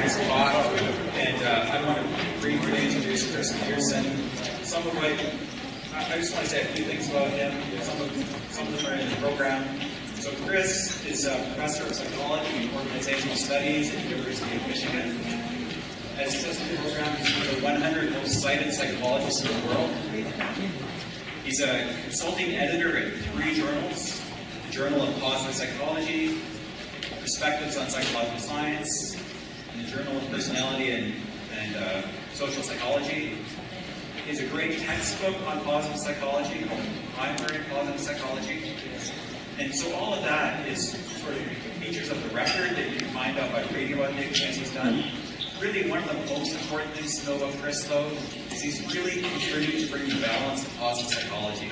his talk, and I want to briefly introduce Chris Peterson. Some of what I just want to say a few things about him. Some of them are in the program. So Chris is a professor of psychology and organizational studies at the University of Michigan. As he says in the program, he's one of the 100 most cited psychologists in the world. He's a consulting editor at 3 journals: the Journal of Positive Psychology, Perspectives on Psychological Science, and the Journal of Personality and Social Psychology. He has a great textbook on positive psychology called Primary Positive Psychology. And so all of that is sort of features of the record that you can find out by reading about the things he's done. Really, one of the most important things to know about Chris, though, is he's really contributed to bringing balance to positive psychology.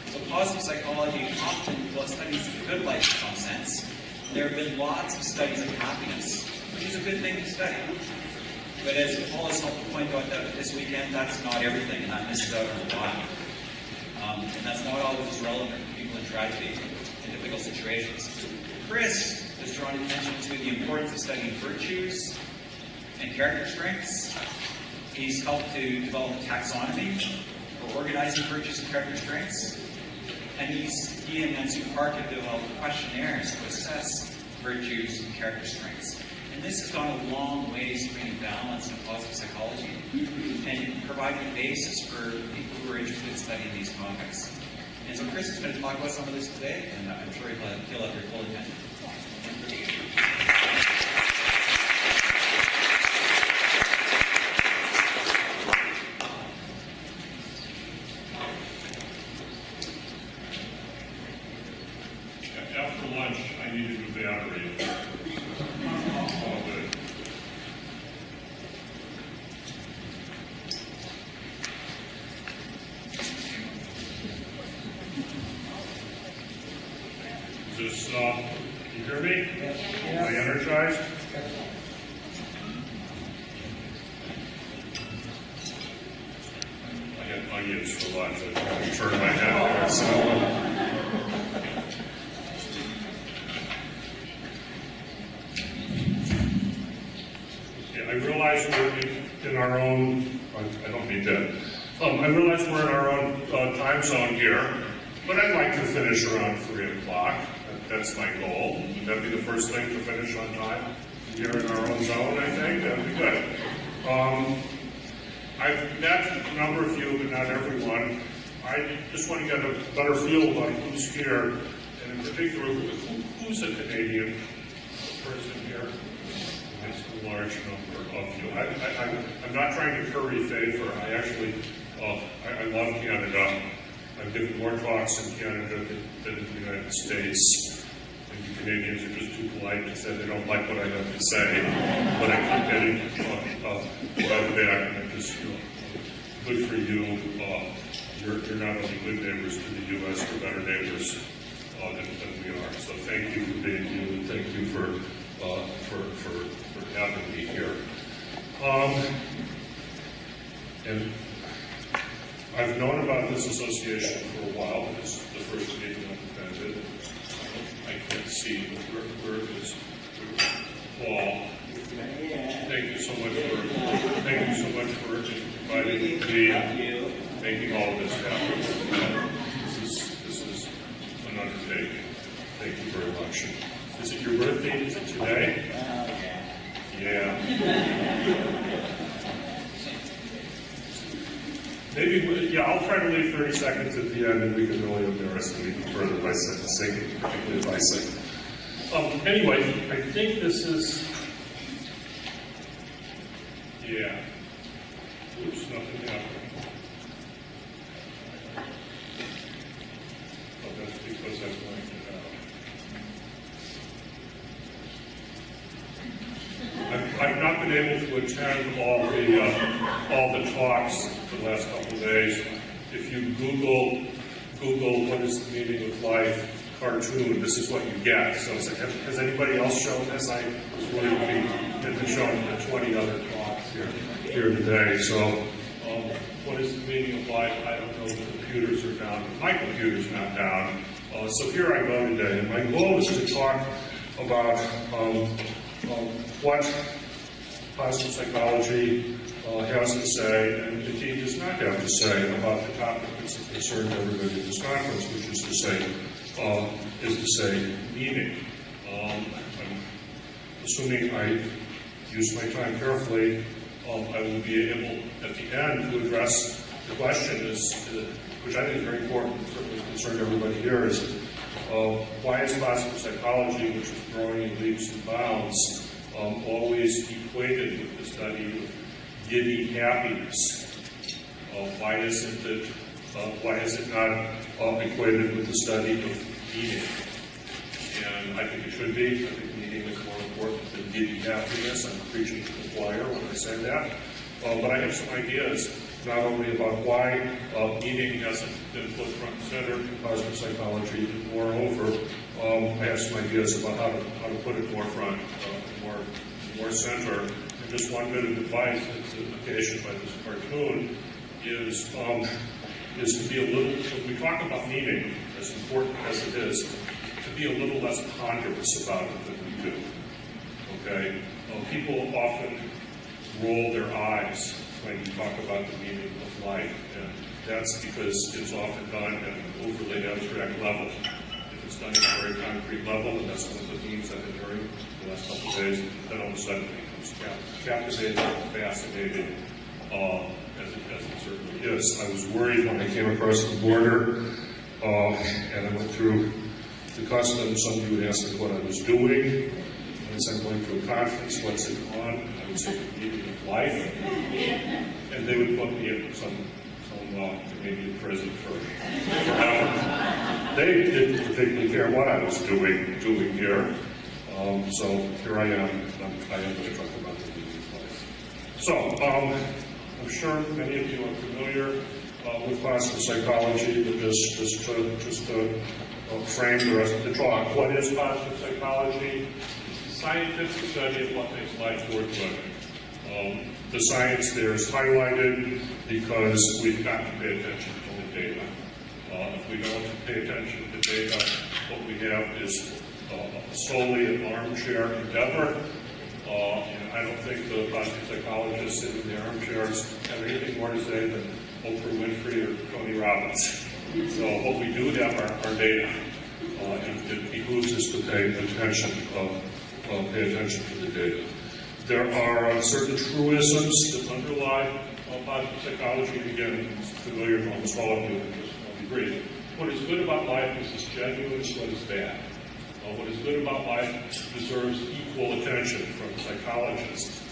So positive psychology often studies the good life in some sense. There have been lots of studies of happiness, which is a good thing to study. But as Paul has helped to point out this weekend, that's not everything, and that misses out on a lot. And that's not always relevant to people in tragedy and difficult situations. Chris has drawn attention to the importance of studying virtues and character strengths. He's helped to develop a taxonomy for organizing virtues and character strengths. And he and Nancy Park have developed questionnaires to assess virtues and character strengths. And this has gone a long ways to bringing balance in positive psychology and providing a basis for people who are interested in studying these topics. And so Chris is going to talk about some of this today, and I'm sure he'll have your full attention. After lunch, I needed a battery. All good. Is this, you hear me? Am I energized? I had onions for lunch. I turned my head there, so. I realize we're in our own, I don't mean that. I realize we're in our own time zone here, but I'd like to finish around 3 o'clock. That's my goal. Would that be the first thing to finish on time? Here in our own zone, I think? That'd be good. I've met a number of you, but not everyone. I just want to get a better feel about who's here, and in particular, who's a Canadian person here? It's a large number of you. I'm not trying to curry favor. I actually, I love Canada. I've given more talks in Canada than in the United States. And the Canadians are just too polite to say they don't like what I have to say. But I keep getting right back, and I'm just, good for you. You're not only good neighbors to the U.S., you're better neighbors than we are. So thank you for being you, and thank you for having me here. And I've known about this association for a while. This is the first meeting I've attended. I can't see where it is. Paul, thank you so much for inviting me, making all of this happen. This is an undertaking. Thank you very much. Is it your birthday? Is it today? Yeah. Maybe, I'll try to leave 30 seconds at the end, and we can really embarrass them even further by singing, particularly if I sing. Anyway, I think this is, oops, nothing happened. Oh, that's because I'm going to I've not been able to attend all the talks for the last couple of days. If you Google what is the meaning of life cartoon, this is what you get. So has anybody else shown this? I was really looking at showing the 20 other talks here today. So what is the meaning of life? I don't know. The computers are down. My computer's not down. So here I go today, and my goal is to talk about what positive psychology has to say, and indeed does not have to say, about the topic that's of concern to everybody at this conference, which is to say meaning. I'm assuming I use my time carefully, I will be able at the end to address the question, which I think is very important, certainly concerned everybody here, is why is positive psychology, which is growing in leaps and bounds, always equated with the study of giddy happiness? Why is it not equated with the study of meaning? And I think it should be. I think meaning is more important than giddy happiness. I'm preaching to the choir when I say that. But I have some ideas, not only about why meaning hasn't been put front and center in positive psychology, but moreover, I have some ideas about how to put it more front, more center. And just one bit of advice that's occasioned by this cartoon is to be a little, when we talk about meaning, as important as it is, to be a little less ponderous about it than we do. Okay? People often roll their eyes when you talk about the meaning of life, and that's because it's often done at an overly abstract level. If it's done at a very concrete level, and that's one of the themes I've been hearing the last couple of days, then all of a sudden it becomes captivating and fascinating, as it certainly is. I was worried when I came across the border, and I went through the customs. Somebody would ask me what I was doing. And so I'm going to a conference, what's it on? I would say the meaning of life. And they would put me in some Canadian prison forever. They didn't particularly care what I was doing here. So here I am. I am going to talk about the meaning of life. So I'm sure many of you are familiar with positive psychology, but just to frame the rest of the talk. What is positive psychology? Scientific study of what makes life worth living. The science there is highlighted because we've got to pay attention to the data. If we don't pay attention to data, what we have is solely an armchair endeavor. And I don't think the positive psychologists sitting in the armchairs have anything more to say than Oprah Winfrey or Tony Robbins. So what we do have are data. And it behooves us to pay attention to the data. There are certain truisms that underlie positive psychology. Again, it's familiar to almost all of you, and just I'll be brief. What is good about life is as genuine as what is bad. What is good about life deserves equal attention from psychologists.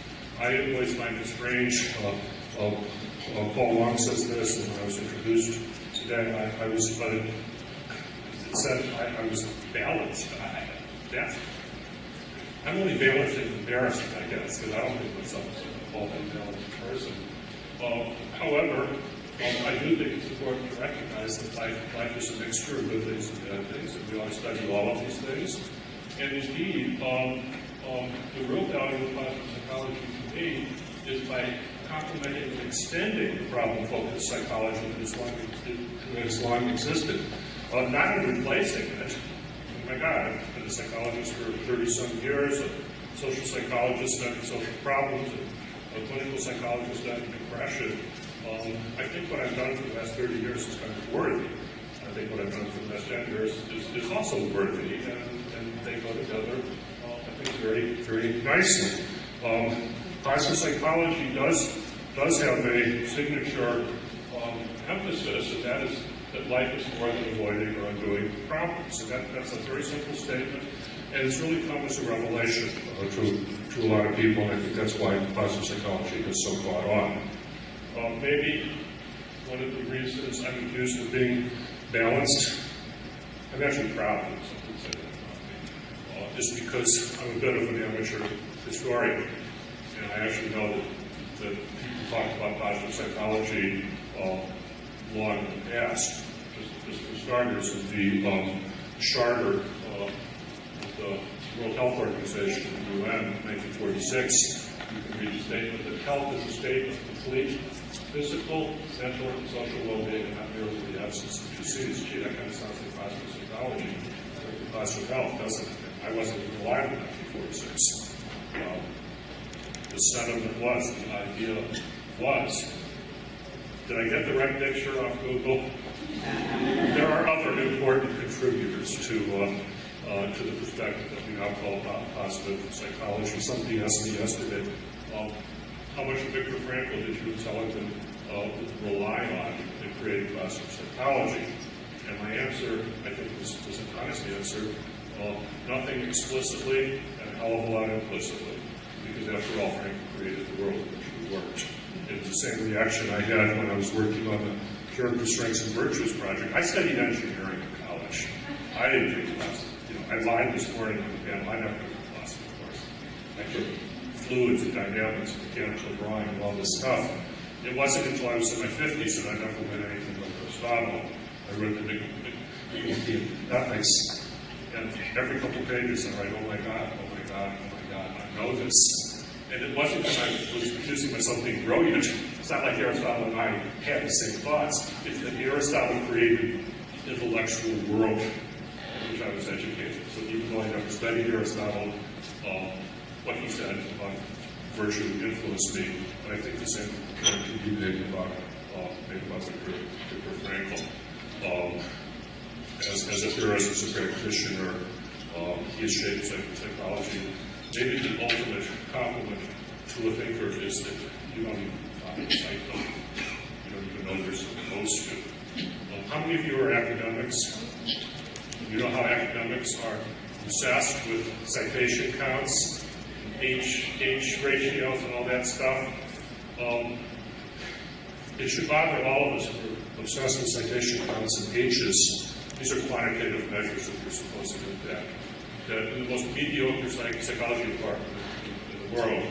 I always find it strange. Paul Wong says this, and when I was introduced today, I was balanced. I'm only balanced and embarrassed, I guess, because I don't think myself as a whole balanced person. However, I do think it's important to recognize that life is a mixture of good things and bad things, and we ought to study all of these things. And indeed, the real value of positive psychology to me is by complementing and extending the problem-focused psychology that has long existed, not in replacing it. Oh my God, I've been a psychologist for 30-some years, a social psychologist studying social problems, and a clinical psychologist studying depression. I think what I've done for the last 30 years is kind of worthy. I think what I've done for the last 10 years is also worthy, and they go together, I think, very, very nicely. Positive psychology does have a signature emphasis, and that is that life is more than avoiding or undoing problems. And that's a very simple statement, and it's really come as a revelation to a lot of people, and I think that's why positive psychology has so caught on. Maybe one of the reasons I'm accused of being balanced, I'm actually proud of something said that about me, is because I'm a bit of an amateur historian, and I actually know that people talked about positive psychology long in the past. Just for starters, in the charter of the World Health Organization, the UN, in 1946, you can read a statement that health is a state of complete physical, mental, and social well-being, and not merely the absence of disease. Gee, that kind of sounds like positive psychology, positive health, doesn't it? I wasn't even alive in 1946. the sentiment was, the idea was. Did I get the right picture off Google? There are other important contributors to the perspective that we now call positive psychology. Somebody asked me yesterday, how much of Viktor Frankl did you and Seligman rely on in creating positive psychology? And my answer, I think, was an honest answer. Nothing explicitly and a hell of a lot implicitly. Because after all, Frankl created the world in which we worked. It was the same reaction I had when I was working on the Character, Strengths, and Virtues project. I studied engineering in college. I didn't take philosophy. I lied this morning on the panel. I never took philosophy, of course. I took fluids and dynamics and mechanical drawing and all this stuff. It wasn't until I was in my 50s that I never read anything like Aristotle. I read the Nicomachean Ethics. And every couple pages I write, oh my God, oh my God, oh my God, I know this. And it wasn't because I was accusing myself of being brilliant. It's not like Aristotle and I had the same thoughts. It's that Aristotle created the intellectual world in which I was educated. So even though I never studied Aristotle, what he said about virtue influenced me. And I think the same can be made about Viktor Frankl. As a theorist, as a practitioner, he has shaped psychology. Maybe the ultimate compliment to a thinker is that you don't even find psycho. You don't even know they're supposed to. How many of you are academics? You know how academics are obsessed with citation counts, H ratios, and all that stuff? It should bother all of us who are obsessed with citation counts and H's. These are quantitative measures that you're supposed to impact. In the most mediocre psychology department in the world,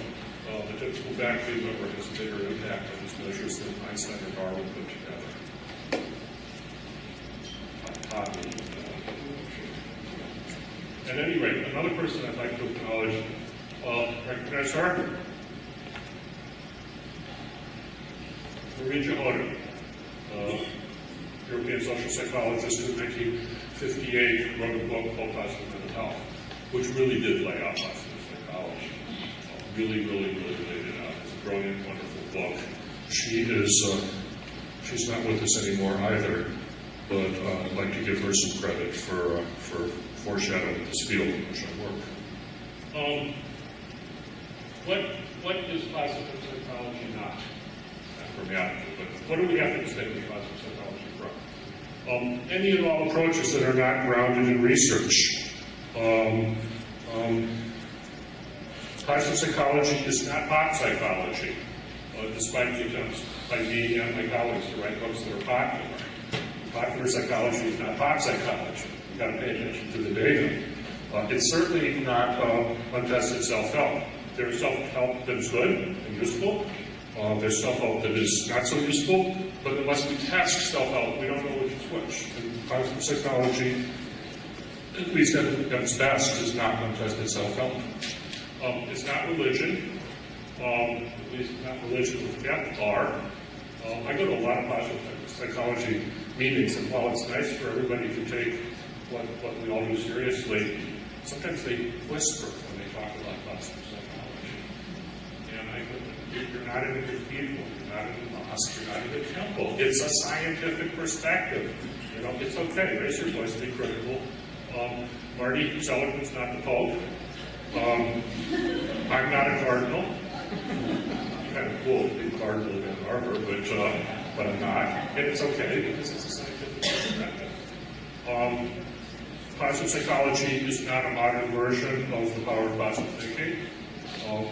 the typical faculty member has a bigger impact on these measures than Einstein or Darwin put together. At any rate, another person I'd like to acknowledge, recognize her? Marie Jahoda, European social psychologist who in 1958 wrote a book called Positive Mental Health, which really did lay out positive psychology. Really laid it out. It's a brilliant, wonderful book. She's not with us anymore either, but I'd like to give her some credit for foreshadowing this field in which I work. What is positive psychology not? Not for me, but what do we have to distinguish positive psychology from? Any and all approaches that are not grounded in research. Positive psychology is not pop psychology, despite the attempts by me and my colleagues to write books that are popular. Popular psychology is not pop psychology. You've got to pay attention to the data. It's certainly not untested self-help. There's self-help that is good and useful. There's self-help that is not so useful, but unless we test self-help, we don't know which is which. And positive psychology, at least at its best, is not untested self-help. It's not religion, at least not religion with a capital R. I go to a lot of positive psychology meetings, and while it's nice for everybody to take what we all do seriously, sometimes they whisper when they talk about positive psychology. And you're not in a cathedral, you're not in a mosque, you're not in a temple. It's a scientific perspective. It's okay. Raise your voice, be critical. Marty Seligman's not the Pope. I'm not a cardinal. Kind of cool to be a cardinal in Ann Arbor, but I'm not. And it's okay because it's a scientific perspective. Positive psychology is not a modern version of the power of positive thinking.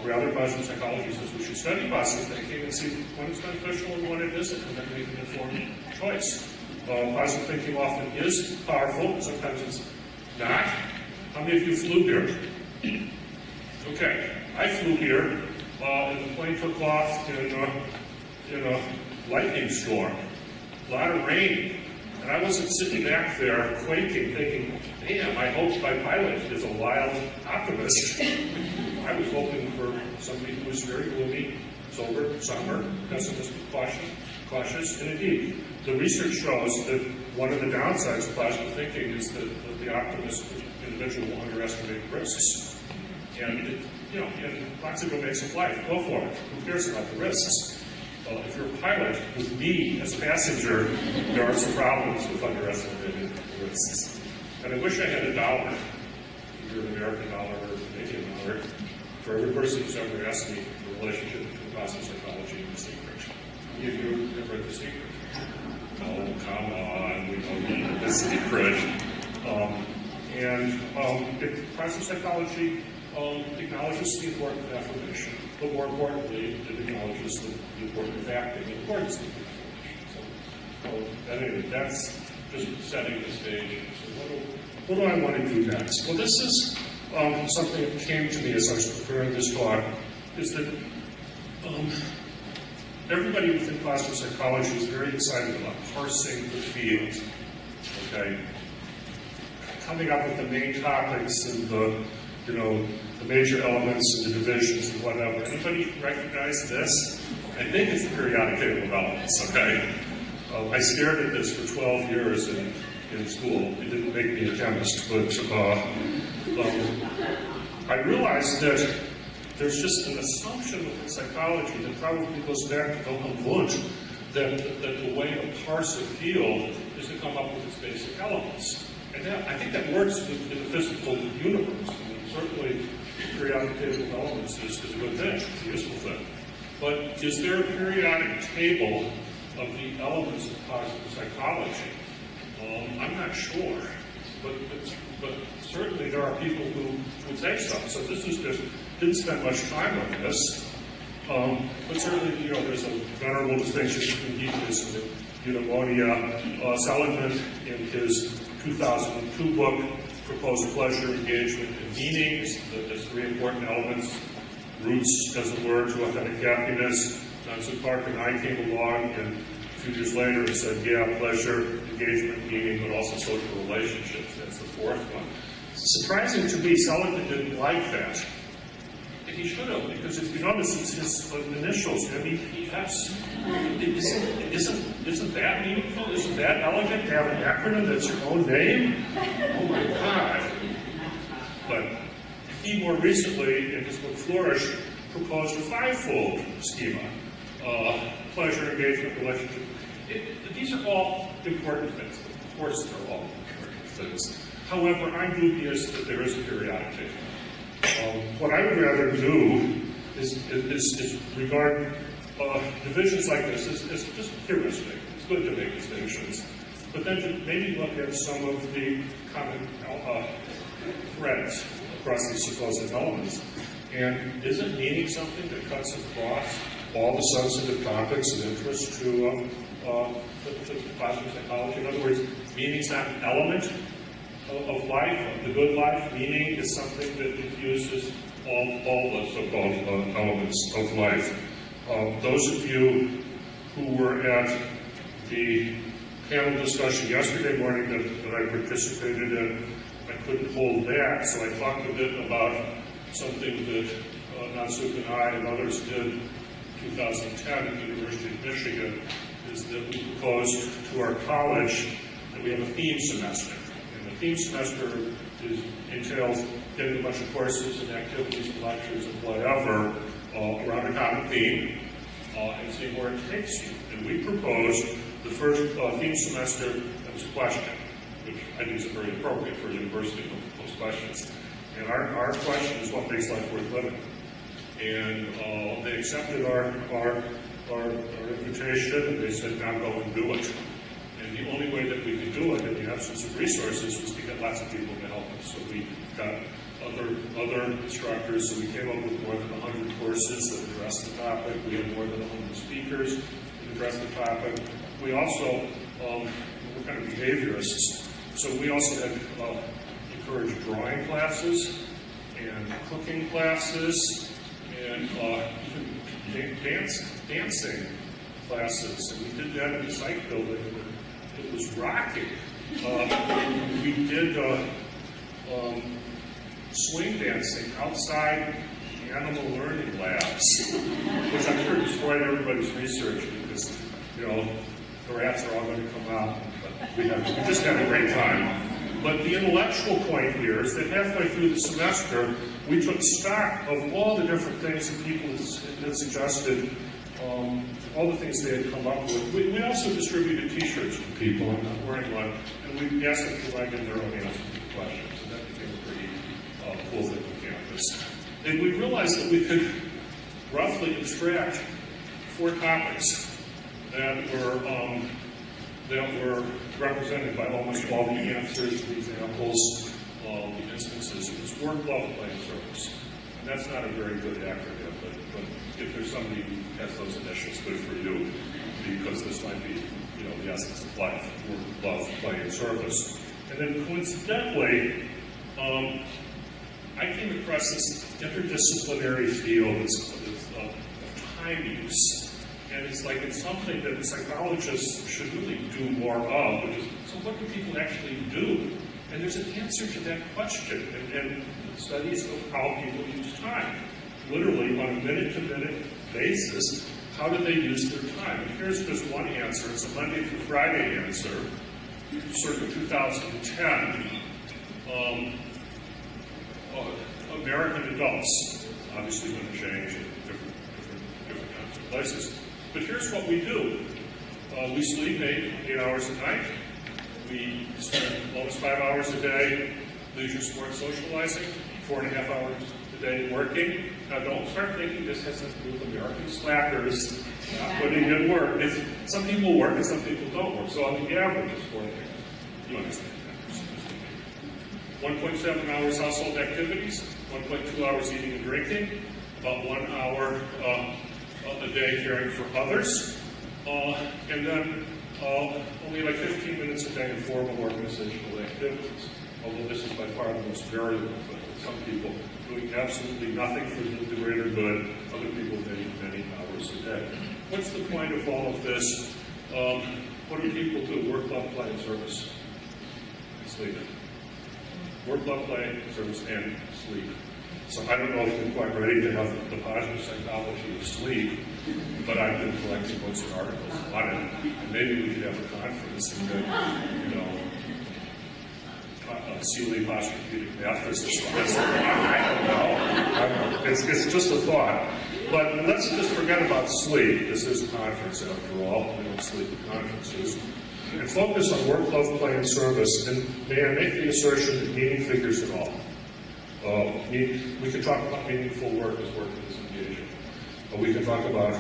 Rather, positive psychology says we should study positive thinking and see when it's beneficial and when it isn't, and then make an informed choice. Positive thinking often is powerful, sometimes it's not. How many of you flew here? Okay, I flew here, and the plane took off in a lightning storm, a lot of rain, and I wasn't sitting back there quaking, thinking, damn, I hope my pilot is a wild optimist. I was hoping for somebody who was very gloomy, sober, somber, pessimistic, cautious, and indeed, the research shows that one of the downsides of positive thinking is that the optimistic individual will underestimate risks. And, in lots of domains of life, go for it. Who cares about the risks? If you're a pilot with me as a passenger, there are some problems with underestimating the risks. And I wish I had $1, either an American dollar or a Canadian dollar, for every person who's ever asked me the relationship between positive psychology and The Secret. I'll give you never The Secret. Oh, come on, we don't need The Secret. Positive psychology acknowledges the importance of affirmation, but more importantly, it acknowledges the importance of acting, the importance of affirmation. So, anyway, that's just setting the stage. So what do I want to do next? Well, this is something that came to me as I was preparing this talk, is that everybody within positive psychology is very excited about parsing the field, okay? Coming up with the main topics and the major elements and the divisions and whatever. Anybody recognize this? I think it's the periodic table of elements, okay? I stared at this for 12 years in school. It didn't make me a chemist, but I realized that there's just an assumption within psychology that probably goes back to Wilhelm Wundt, that the way to parse a field is to come up with its basic elements. And I think that works in the physical universe. I mean, certainly, the periodic table of elements is a good thing, it's a useful thing. But is there a periodic table of the elements of positive psychology? I'm not sure. But certainly there are people who would say so. So this is just, didn't spend much time on this. But certainly, there's a venerable distinction between hedonism and eudaimonia. Seligman, in his 2002 book, proposed pleasure, engagement, and meaning as three important elements, roots, as it were, to authentic happiness. Nancy Clark and I came along, and a few years later and said, yeah, pleasure, engagement, meaning, but also social relationships. That's the fourth one. Surprising to me, Seligman didn't like that. And he should have, because if you notice, it's his initials, MEPS. Isn't that meaningful? Isn't that elegant to have an acronym that's your own name? Oh my God. But he more recently, in his book Flourish, proposed a five-fold schema. Pleasure, engagement, relationship. These are all important things. Of course, they're all important things. However, I'm dubious that there is a periodic table. What I would rather do is regard divisions like this as just heuristic. It's good to make distinctions. But then to maybe look at some of the common threads across these supposed elements. And is it meaning something that cuts across all the sensitive topics of interest to positive psychology? In other words, meaning's not an element of life, of the good life. Meaning is something that infuses all the so-called elements of life. Those of you who were at the panel discussion yesterday morning that I participated in, I couldn't hold back, so I talked a bit about something that Nansuk and I and others did in 2010 at the University of Michigan, is that we proposed to our college that we have a theme semester. And the theme semester entails getting a bunch of courses and activities and lectures and whatever around a common theme and seeing where it takes you. And we proposed the first theme semester as a question, which I think is very appropriate for a university to pose questions. And our question is, what makes life worth living? And they accepted our invitation, and they said, now go and do it. And the only way that we could do it in the absence of resources was to get lots of people to help us. So we got other instructors, so we came up with more than 100 courses that addressed the topic. We had more than 100 speakers that addressed the topic. We also, we're kind of behaviorists, so we also had encouraged drawing classes and cooking classes and even dancing classes. And we did that in the psych building, and it was rocking. We did swing dancing outside animal learning labs, which I'm sure destroyed everybody's research because, the rats are all going to come out. But we just had a great time. But the intellectual point here is that halfway through the semester, we took stock of all the different things that people had suggested, all the things they had come up with. We also distributed T-shirts to people. I'm not wearing one. And we asked them to write in their own answers to the questions. And that became a pretty cool thing on campus. And we realized that we could roughly abstract 4 topics that were represented by almost all the answers, the examples, the instances. It was work, love, play, and service. And that's not a very good acronym, but if there's somebody who has those initials, good for you, because this might be, the essence of life: work, love, play, and service. And then coincidentally, I came across this interdisciplinary field of time use. And it's like it's something that psychologists should really do more of, which is, so what do people actually do? And there's an answer to that question, and studies of how people use time. Literally, on a minute-to-minute basis, how do they use their time? And here's just one answer. It's a Monday through Friday answer, circa 2010. American adults, obviously going to change in different kinds of places. But here's what we do. We sleep 8 hours a night. We spend almost 5 hours a day leisure, sports, socializing, 4.5 hours a day working. Now don't start thinking this has something to do with American slackers not putting in work. Some people work and some people don't work. So on the average, it's 4.5. You understand that. 1.7 hours household activities, 1.2 hours eating and drinking, about 1 hour a day caring for others, and then only like 15 minutes a day in formal organizational activities. Although this is by far the most variable, but some people doing absolutely nothing for the greater good, other people many hours a day. What's the point of all of this? What do people do? Work, love, play, and service. And sleep. Work, love, play, service, and sleep. So I don't know if you're quite ready to have the positive psychology of sleep, but I've been collecting books and articles on it. And maybe we could have a conference and then, Sealy Posturepedic Math. I don't know. It's just a thought. But let's just forget about sleep. This is a conference after all. We don't sleep at conferences. And focus on work, love, play, and service. And may I make the assertion that meaning figures it all. We can talk about meaningful work as work that is engaging. We can talk about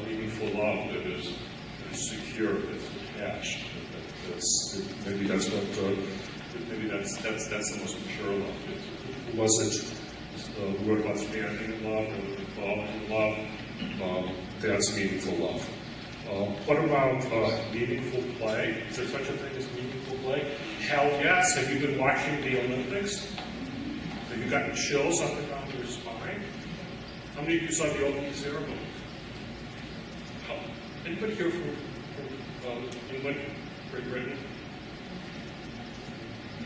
meaningful love that is secure, that's attached. Maybe that's the most mature love. Was it the word about standing in love or falling in love? That's meaningful love. What about meaningful play? Is there such a thing as meaningful play? Hell yes. Have you been watching the Olympics? Have you gotten chills up and down your spine? How many of you saw the opening ceremony? Anybody here from England, Great Britain?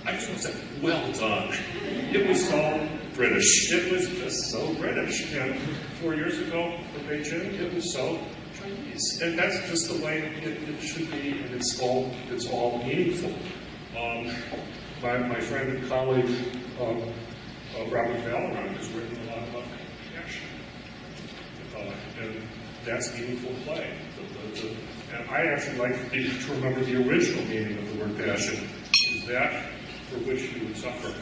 I just want to say, well done. It was so British. It was just so British. And 4 years ago for Beijing, it was so Chinese. And that's just the way it should be, and it's all meaningful. My friend and colleague, Robert Vallerand, has written a lot about compassion. And that's meaningful play. And I actually like to remember the original meaning of the word passion, is that for which you would suffer.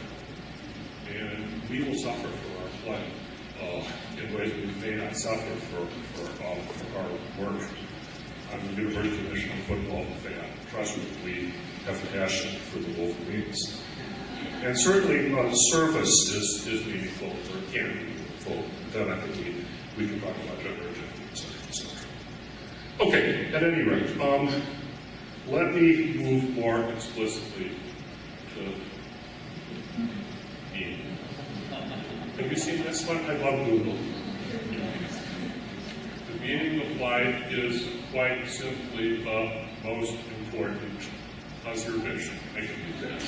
And we will suffer for our play in ways we may not suffer for our work. I'm a University of Michigan football fan. Trust me, we have passion for the Wolverines. And certainly service is meaningful, or can be meaningful. Then I think we can talk about gender identity, etc. Okay, at any rate, let me move more explicitly to meaning. Have you seen this one? I love Google. The meaning of life is quite simply the most important. How's your vision? I can do that.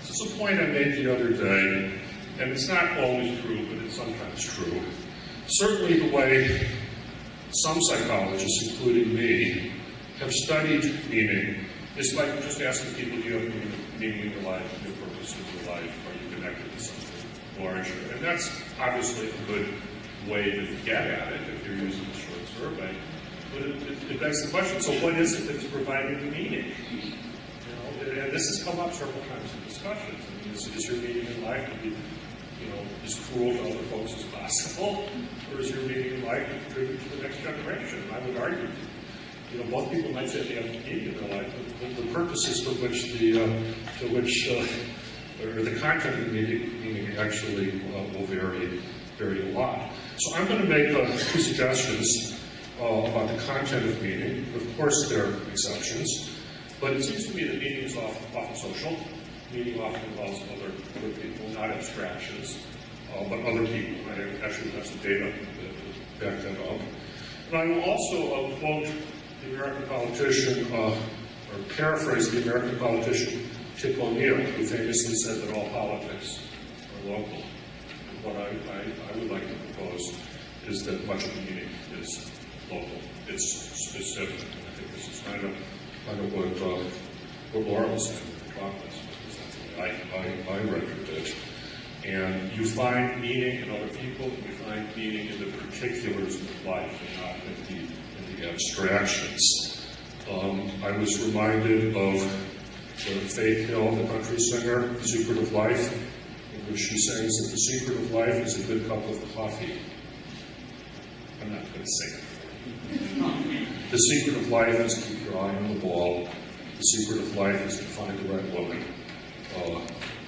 This is a point I made the other day, and it's not always true, but it's sometimes true. Certainly the way some psychologists, including me, have studied meaning, it's like just asking people, do you have meaning in your life, your purpose in your life, are you connected to something larger? And that's obviously a good way to get at it if you're using a short survey. But it begs the question, so what is it that's providing the meaning? And this has come up several times in discussions. I mean, is your meaning in life to be, as cruel to other folks as possible? Or is your meaning in life to contribute to the next generation? And I would argue, both people might say they have meaning in their life, but the purposes for which or the content of the meaning actually will vary a lot. So I'm going to make two suggestions about the content of meaning. Of course, there are exceptions, but it seems to me that meaning is often social. Meaning often involves other people, not abstractions, but other people. I actually have some data to back that up. And I will also quote the American politician, or paraphrase the American politician Tip O'Neill, who famously said that all politics are local. And what I would like to propose is that much of the meaning is local. It's specific. And I think this is kind of what Laura was saying in the talk. I rendered it. And you find meaning in other people, and you find meaning in the particulars of life and not in the abstractions. I was reminded of Faith Hill, the country singer, The Secret of Life, in which she sings that the secret of life is a good cup of coffee. I'm not going to sing it. The secret of life is to keep your eye on the ball. The secret of life is to find the right woman.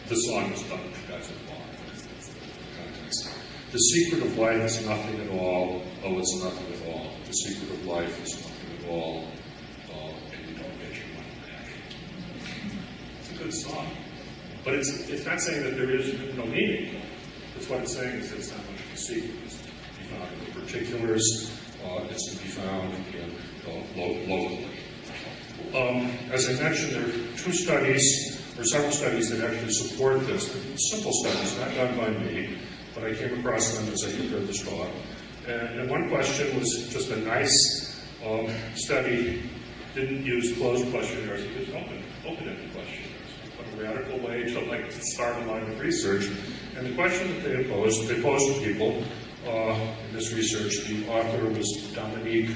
The song is done, that's involved. That's the context. The secret of life is nothing at all. Oh, it's nothing at all. The secret of life is nothing at all. And you don't get your money back. It's a good song. But it's not saying that there is no meaning. It's what it's saying is that it's not much of a secret. It's to be found in the particulars. It's to be found in locally. As I mentioned, there are two studies, or several studies that actually support this. They're simple studies, not done by me, but I came across them as I prepared this talk. And one question was just a nice study, didn't use closed questionnaires, it was open-ended questionnaires. What a radical way to start a line of research. And the question that they posed to people in this research, the author was Dominique,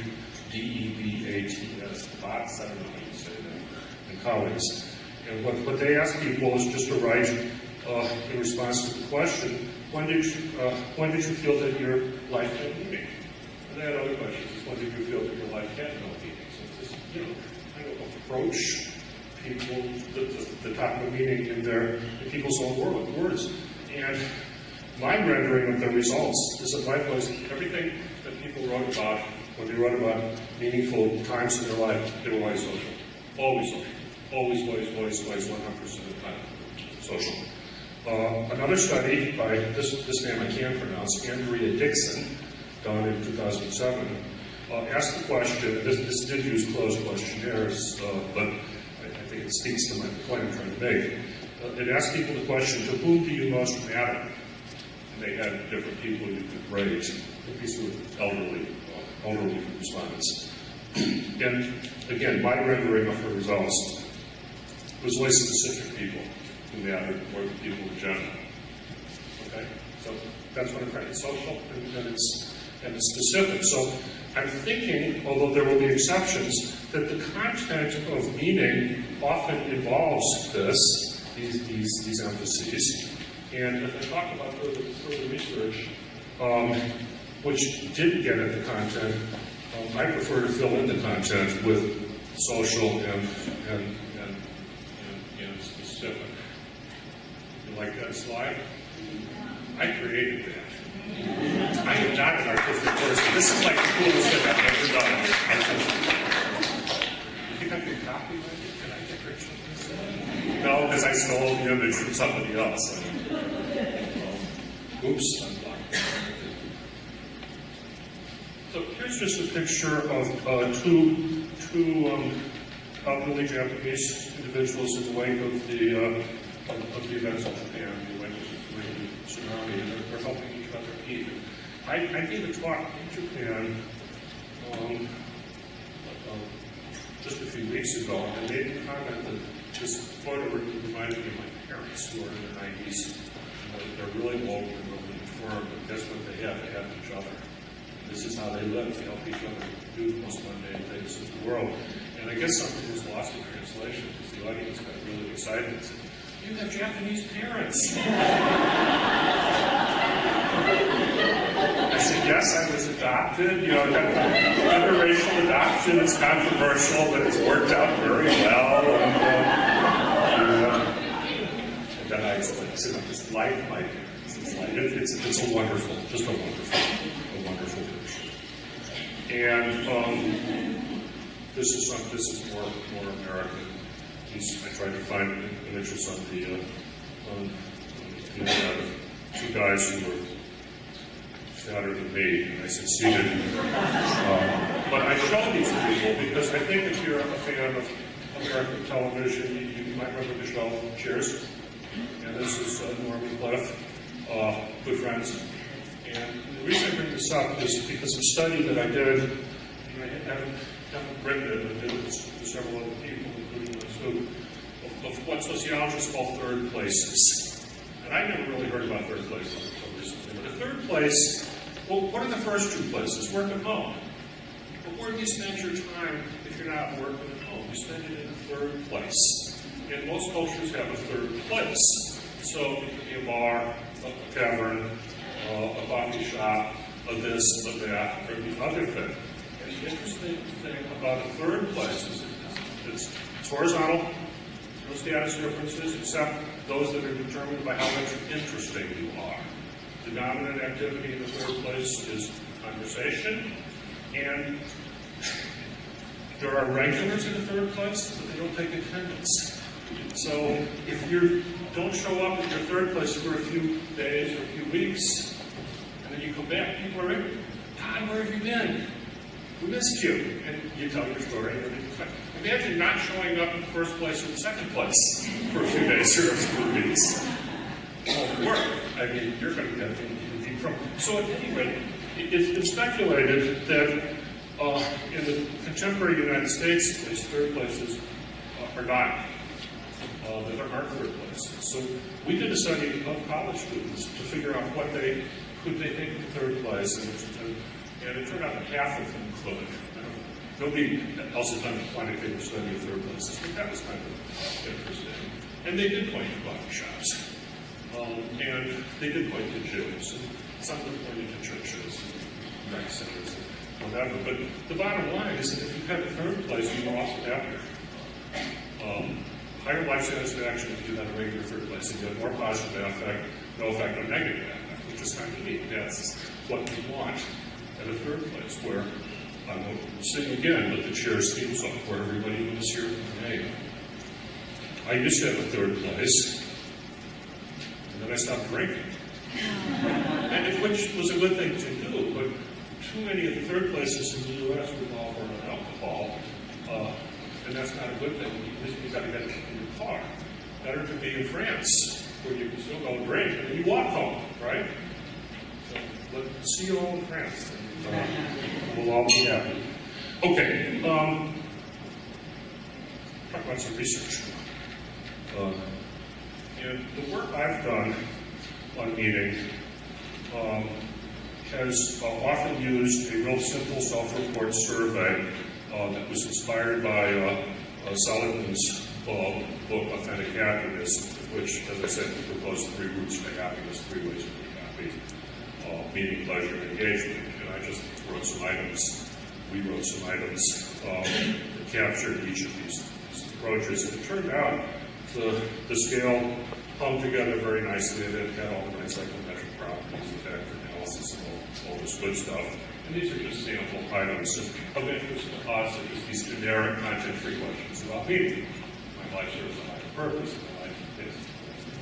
D-E-B-A-T-S, Bots, I don't know how you say that, and colleagues. And what they asked people was just to write in response to the question, when did you feel that your life had meaning? And they had other questions. When did you feel that your life had no meaning? So it's this, kind of approach people the type of meaning in people's own words. And my rendering of the results is that life was everything that people wrote about when they wrote about meaningful times in their life. They were always social, always social. Always, 100% of the time, social. Another study by this name I can't pronounce, Andrea Dixon, done in 2007, asked the question, and this did use closed questionnaires, but I think it speaks to my point I'm trying to make. It asked people the question, to whom do you most matter? And they had different people you could rate. These were elderly respondents. And again, my rendering of the results was very specific people who mattered more than people in general. Okay? So that's what I'm trying. It's social and it's specific. So I'm thinking, although there will be exceptions, that the content of meaning often involves these emphases. And if I talk about further research, which didn't get at the content, I prefer to fill in the content with social and specific. You like that slide? I created that. I am not an artistic person. This is like the coolest thing I've ever done. You think I can copyright it? Can I get rich with this? No, because I stole the image from somebody else. Oops. So here's just a picture of two elderly Japanese individuals in the wake of the events in Japan, the wake of the tsunami, and they're helping each other eat. I gave a talk in Japan just a few weeks ago, and they made the comment that this photo reminded me of my parents who are in their 90s. They're really old and really infirm, but guess what they have? They have each other. This is how they live. They help each other do the most mundane things in the world. And I guess something was lost in translation because the audience got really excited and said, "You have Japanese parents." I said, "Yes, I was adopted. You know, interracial adoption is controversial, but it's worked out very well." And then I said, "It's like my parents. It's like it's a wonderful, just a wonderful picture." And this is more American. I tried to find images on the internet of two guys who were fatter than me, and I succeeded. But I show these people because I think if you're a fan of American television, you might remember the show Cheers. And this is Norm and Cliff, good friends. And the reason I bring this up is because of a study that I did, and I haven't written it, I did it with several other people, including myself, of what sociologists call third places. And I never really heard about third places until recently. But the third place, well, what are the first two places? Work and home. But where do you spend your time if you're not working at home? You spend it in a third place. And most cultures have a third place. So it could be a bar, a tavern, a coffee shop, a this, a that, or the other thing. And the interesting thing about a third place is it's horizontal, no status differences, except those that are determined by how much interesting you are. The dominant activity in the third place is conversation, and there are regulars in the third place, but they don't take attendance. So if you don't show up at your third place for a few days or a few weeks, and then you come back, people are in, "Todd, where have you been? We missed you." And you tell your story. And imagine not showing up in the first place or the second place for a few days or a few weeks. It won't work. I mean, you're going to get in deep trouble. So at any rate, it's been speculated that in the contemporary United States, these third places are dying. That there aren't third places. So we did a study of college students to figure out what they could take in third place, and it turned out that half of them could. Nobody else has done a quantitative study of third places, but that was kind of interesting. And they did point to coffee shops, and they did point to gyms, and some of them pointed to churches, and rec centers, and whatever. But the bottom line is that if you have a third place, you are also happier. Higher life satisfaction if you have a regular third place, and you have more positive affect, no effect on negative affect, which is kind of neat. That's what we want at a third place, where I won't sing again, but the Cheers theme song, where everybody was here in the name. I used to have a third place, and then I stopped drinking, which was a good thing to do, but too many of the third places in the U.S. revolve around alcohol. And that's not a good thing. You've got to get in your car. Better to be in France, where you can still go drink, and then you walk home, right? So, let's see you all in France, and we'll all be happy. Okay, talk about some research. And the work I've done on meeting has often used a real simple self-report survey that was inspired by Seligman's book, Authentic Happiness, which, as I said, we proposed 3 routes to happiness, 3 ways to be happy, meaning, pleasure, and engagement. And I just wrote some items, we wrote some items that captured each of these approaches. And it turned out the scale hung together very nicely, and it had all the right psychometric properties, the factor analysis, and all this good stuff. And these are just sample items of interest to us, such as these generic content-free questions about meaning. My life serves a higher purpose, my life is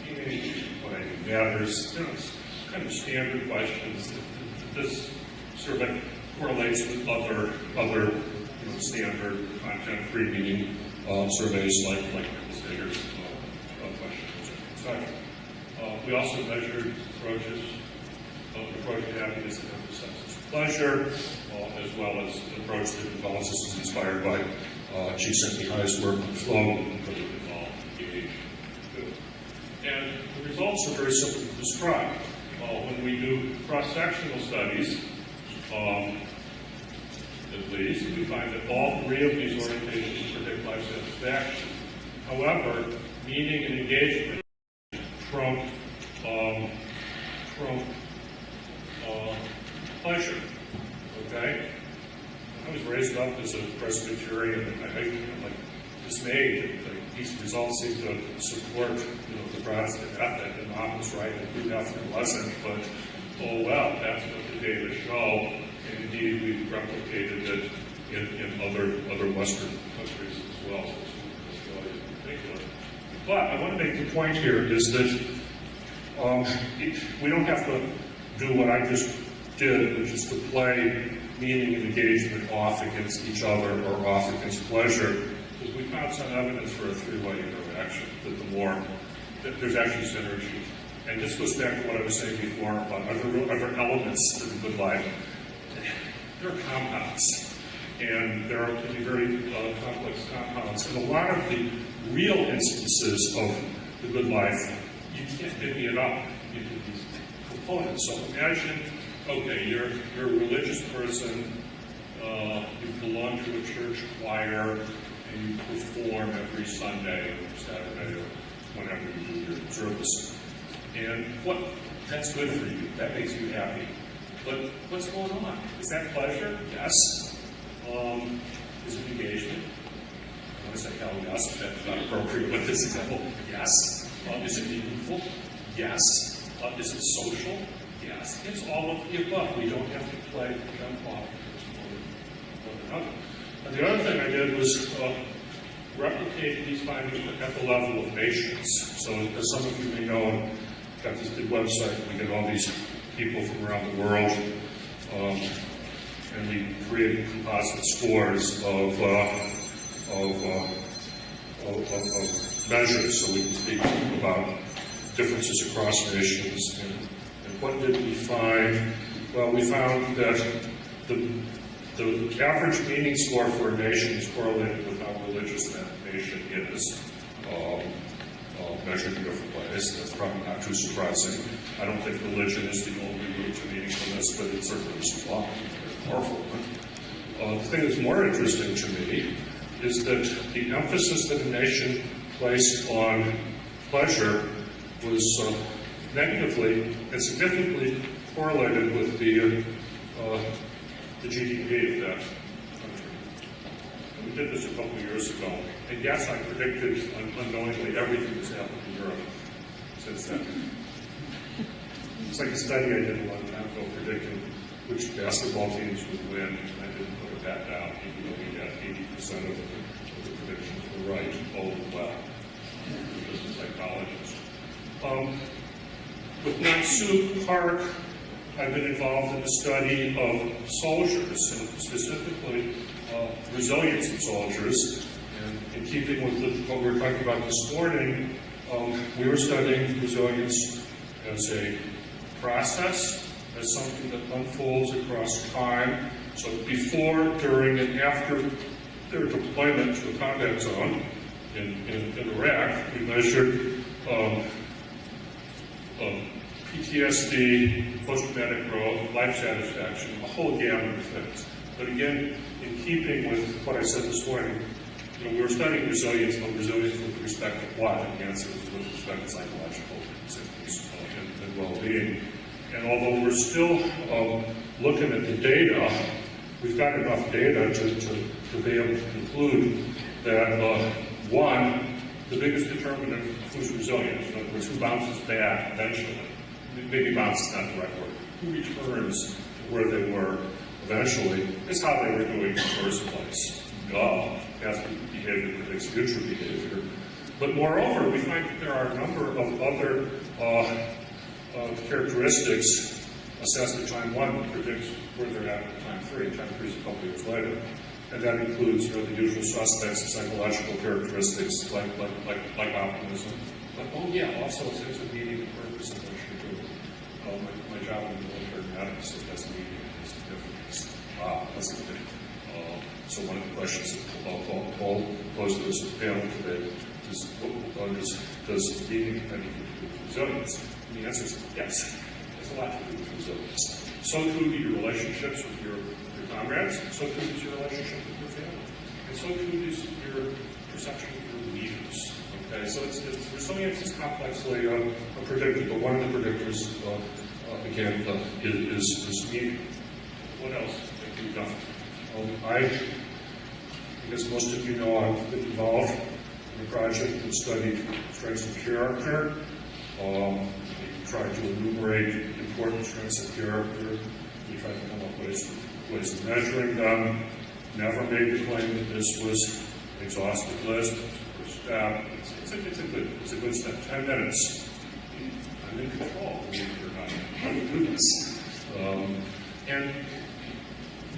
meaning, what I do matters. You know, it's kind of standard questions. This survey correlates with other standard content-free meaning surveys like Nicholas Digger's questions, etc. We also measured approaches of approach to happiness that emphasizes pleasure, as well as an approach that Analysis is inspired by She sent me highest work on flow, put it in all engaged. And the results are very simple to describe. When we do cross-sectional studies, at least, we find that all three of these orientations predict life satisfaction. However, meaning and engagement trump pleasure. Okay? I was raised up as a Presbyterian, and I'm like dismayed that these results seem to support, the Protestant ethic, and Mom was right, and who definitely wasn't, but oh well, that's what the data show, and indeed we've replicated it in other Western countries as well, Australia in particular. But I want to make the point here is that we don't have to do what I just did, which is to play meaning and engagement off against each other or off against pleasure, because we found some evidence for a three-way interaction, that there's actually synergy. And this goes back to what I was saying before about other elements to the good life. They're compounds, and there can be very complex compounds. And a lot of the real instances of the good life, you can't divvy it up into these components. So imagine, okay, you're a religious person, you belong to a church choir, and you perform every Sunday or Saturday or whenever you do your service. And that's good for you. That makes you happy. But what's going on? Is that pleasure? Yes. Is it engagement? I want to say hell yes, but that's not appropriate with this example. Yes. Is it meaningful? Yes. Is it social? Yes. It's all of the above. We don't have to play jump off one another. And the other thing I did was replicate these findings at the level of nations. So as some of you may know, I've got this big website, we get all these people from around the world, and we create composite scores of measures so we can speak about differences across nations. And what did we find? Well, we found that the average meaning score for a nation is correlated with how religious that nation is, measured in different ways. That's probably not too surprising. I don't think religion is the only route to meaningfulness, but it certainly is one, a very powerful one. The thing that's more interesting to me is that the emphasis that a nation placed on pleasure was negatively and significantly correlated with the GDP of that country. And we did this a couple of years ago. And yes, I predicted unknowingly everything that's happened in Europe since then. It's like a study I did a long time ago predicting which basketball teams would win, and I didn't put it back down, even though we got 80% of the predictions were right. Oh, well. As a psychologist. With Nansu Park, I've been involved in the study of soldiers, and specifically resilience in soldiers. And in keeping with what we were talking about this morning, we were studying resilience as a process, as something that unfolds across time. So before, during, and after their deployment to a combat zone in Iraq, we measured PTSD, post-traumatic growth, life satisfaction, a whole gamut of things. But again, in keeping with what I said this morning, we were studying resilience, but resilience with respect to what? And the answer was with respect to psychological symptoms and well-being. And although we're still looking at the data, we've got enough data to be able to conclude that, one, the biggest determinant of who's resilient, in other words, who bounces back eventually, maybe bounce is not the right word, who returns to where they were eventually, is how they were doing in the first place. Past behavior predicts future behavior. But moreover, we find that there are a number of other characteristics assessed at time 1 that predicts where they're at time 3. Time 3 is a couple years later. And that includes the usual suspects of psychological characteristics like optimism. But also a sense of meaning and purpose in what you're doing. My job in the military matters, so that's meaning and significance. That's the thing. So one of the questions that Paul posed to this panel today does meaning have anything to do with resilience? And the answer is yes. There's a lot to do with resilience. So too do your relationships with your comrades. So too is your relationship with your family. And so too is your perception of your leaders. Okay, so resilience is complexly predicted, but one of the predictors, again, is meaning. What else have you done? Because most of you know, I've been involved in a project that studied strengths of character. We tried to enumerate important strengths of character. We tried to come up with ways of measuring them. Never made the claim that this was an exhaustive list. First step. It's a good step. 10 minutes. I'm in control, believe it or not. How do we do this? And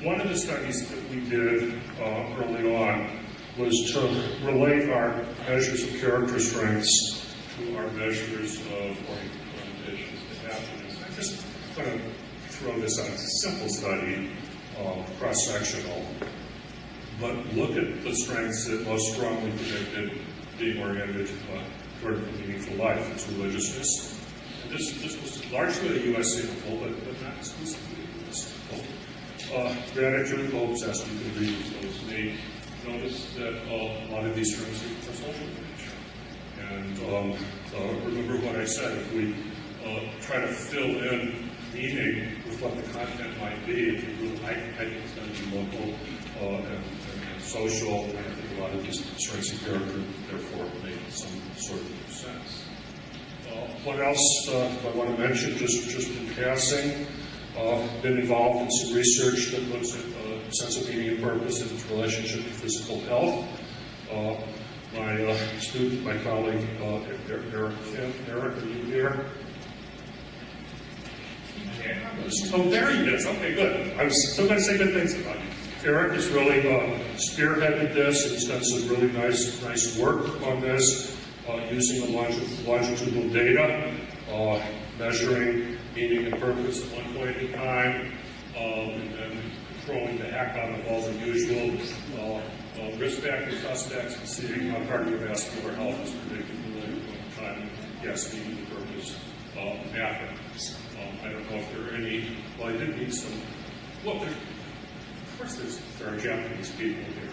one of the studies that we did early on was to relate our measures of character strengths to our measures of orientations to happiness. I'm just going to throw this out. It's a simple study, cross-sectional, but look at the strengths that most strongly predicted being oriented toward a meaningful life. It's religiousness. And this was largely a U.S. sample, but not exclusively a U.S. sample. Gratitude, hope, zest, you can read those. They notice that a lot of these strengths are social in nature. And remember what I said, if we try to fill in meaning with what the content might be, if you really, I think it's going to be local and social, and I think a lot of these strengths of character, therefore, make some sort of sense. What else do I want to mention, just in passing? Been involved in some research that looks at sense of meaning and purpose and its relationship to physical health. My student, my colleague, Eric, are you here? Oh, there he is. Okay, good. I was still going to say good things about him. Eric has really spearheaded this, and he's done some really nice work on this, using the longitudinal data, measuring meaning and purpose at one point in time, and then controlling the heck out of all the usual risk factor suspects and seeing how cardiovascular health is predicted at one point in time. Yes, meaning and purpose matter. I don't know if there are any, well, I did meet some, well, of course there are Japanese people here.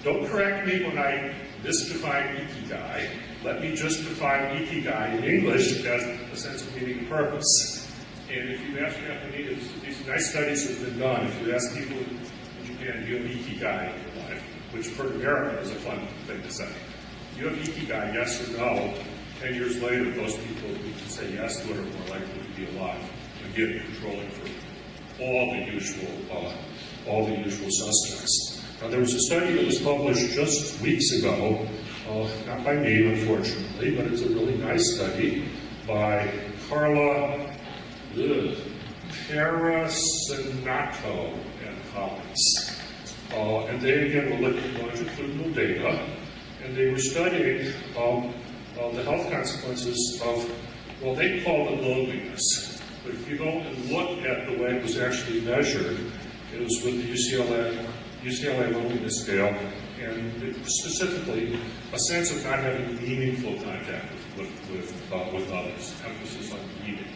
Don't correct me when I misdefine ikigai. Let me just define ikigai in English as a sense of meaning and purpose. And if you ask Japanese, these nice studies have been done. If you ask people in Japan, do you have ikigai in your life? Which for America is a fun thing to say. Do you have ikigai, yes or no? 10 years later, those people who can say yes to it are more likely to be alive. Again, controlling for all the usual suspects. Now, there was a study that was published just weeks ago, not by me, unfortunately, but it's a really nice study by Carla Peterson and colleagues. And they, again, were looking at longitudinal data, and they were studying the health consequences of, well, they called it loneliness. But if you go and look at the way it was actually measured, it was with the UCLA loneliness scale, and specifically a sense of not having meaningful contact with others, emphasis on meaning.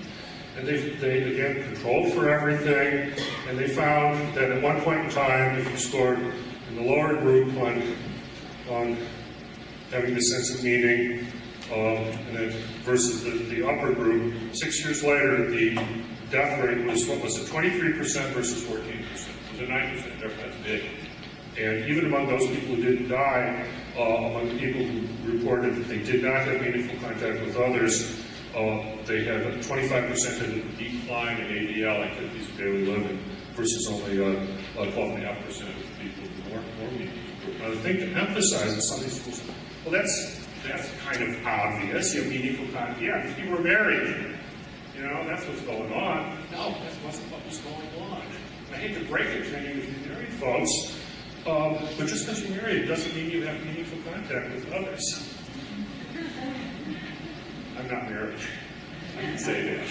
And they again controlled for everything, and they found that at one point in time, if you scored in the lower group on having the sense of meaning, and then versus the upper group, 6 years later, the death rate was, what was it, 23% versus 14%. It was a 9% difference. That's big. And even among those people who didn't die, among the people who reported that they did not have meaningful contact with others, they had a 25% in a decline in ADL, activities of daily living, versus only 12.5% of people who were more meaningful. Now, the thing to emphasize is some of these schools, well, that's kind of obvious. You have meaningful contact. Yeah, if you were married, you know, that's what's going on. No, that wasn't what was going on. I hate to break it to any of you married folks, but just because you're married doesn't mean you have meaningful contact with others. I'm not married. I can say that.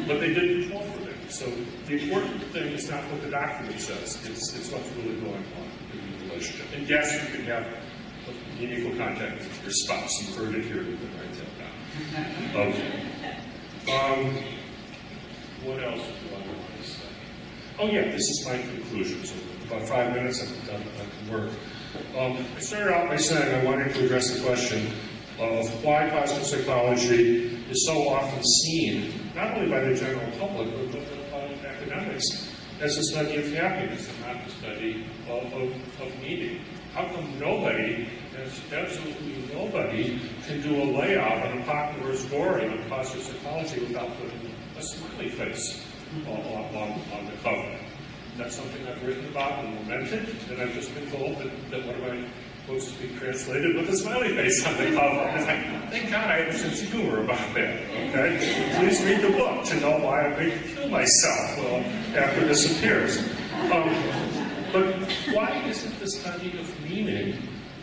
But they did control for that. So the important thing is not what the document says, it's what's really going on in the relationship. And yes, you can have meaningful contact with your spouse. You heard it here, you can write that down. Okay. What else do I want to say? Oh yeah, this is my conclusion. So about 5 minutes, I can work. I started out by saying I wanted to address the question of why positive psychology is so often seen, not only by the general public, but by academics, as a study of happiness and not a study of meaning. How come nobody, absolutely nobody, can do a layout on a popular story on positive psychology without putting a smiley face on the cover? That's something I've written about and lamented, and I've just been told that one of my books is being translated with a smiley face on the cover. And it's like, thank God I have a sense of humor about that, okay? Please read the book to know why I'm going to kill myself after this appears. But why isn't the study of meaning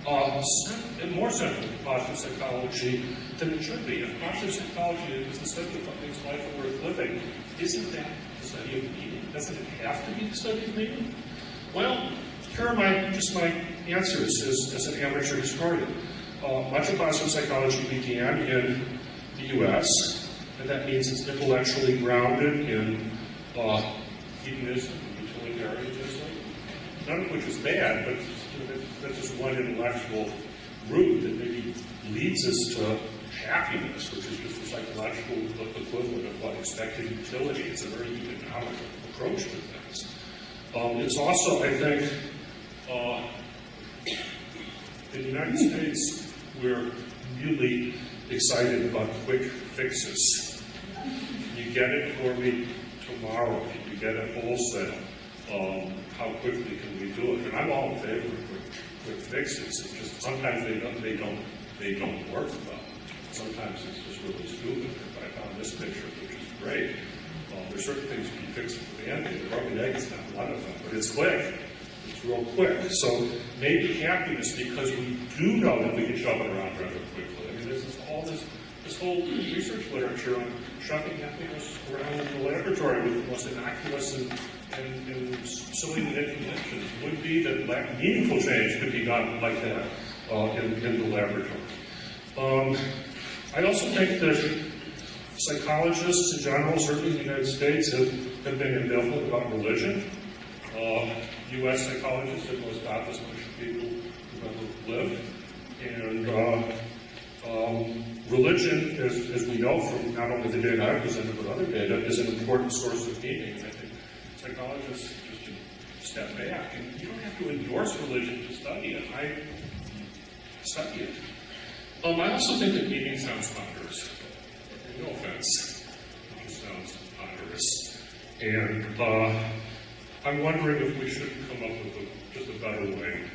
more central to positive psychology than it should be? If positive psychology is the study of what makes life worth living, isn't that the study of meaning? Doesn't it have to be the study of meaning? Well, here are my answers as an amateur historian. Much of positive psychology began in the U.S., and that means it's intellectually grounded in hedonism and utilitarianism, none of which is bad, but that's just one intellectual route that maybe leads us to happiness, which is just the psychological equivalent of what expected utility. It's a very economic approach to things. It's also, I think, in the United States, we're really excited about quick fixes. You get it for me tomorrow. You get it wholesale. How quickly can we do it? And I'm all in favor of quick fixes. It's just sometimes they don't work well. Sometimes it's just really stupid. If I found this picture, which is great, there's certain things you can fix with the Band-Aid. The broken egg is not one of them, but it's quick. It's real quick. So maybe happiness, because we do know that we can shove it around rather quickly. I mean, there's this whole research literature on shoving happiness around in the laboratory with the most innocuous and silly inventions would be that meaningful change could be done like that in the laboratory. I also think that psychologists in general, certainly in the United States, have been ambivalent about religion. U.S. psychologists have most about as much people who've ever lived. And religion, as we know from not only the data I presented, but other data, is an important source of meaning. And I think psychologists just to step back. And you don't have to endorse religion to study it. I study it. I also think that meaning sounds ponderous. No offense, it just sounds ponderous. And I'm wondering if we shouldn't come up with just a better way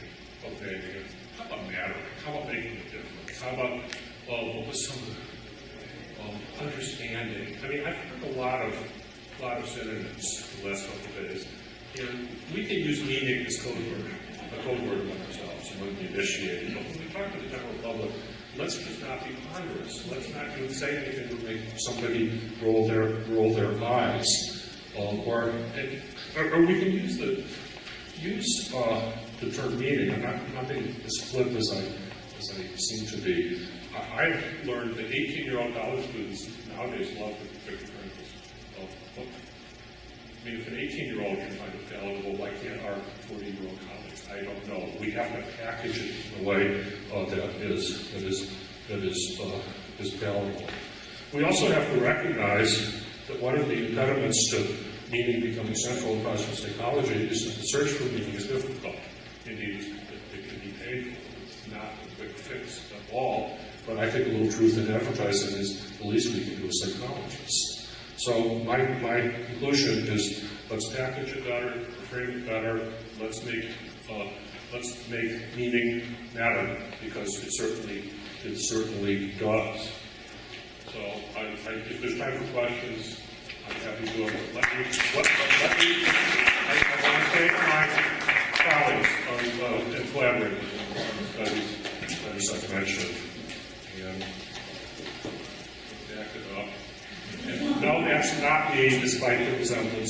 of naming it. How about mattering? How about making a difference? How about what was some understanding? I mean, I've heard a lot of synonyms the last couple of days. And we can use meaning as code word among ourselves among the initiated. But when we talk to the general public, let's just not be ponderous. Let's not even say anything to make somebody roll their eyes. Or we can use the term meaning. I'm not being as flip as I seem to be. I've learned that 18-year-old college students nowadays love the picture of I mean, if an 18-year-old can find it palatable, why can't our 40-year-old colleagues? I don't know. We have to package it in a way that is palatable. We also have to recognize that one of the impediments to meaning becoming central in positive psychology is that the search for meaning is difficult. Indeed, it can be painful. It's not a quick fix at all. But I think a little truth in advertising is the least we can do as psychologists. So my conclusion is let's package it better, frame it better, let's make meaning matter, because it certainly does. So if there's time for questions, I'm happy to do it. I want to thank my colleagues and collaborators on the studies I've mentioned. And back it up. And no, that's not the me, despite the resemblance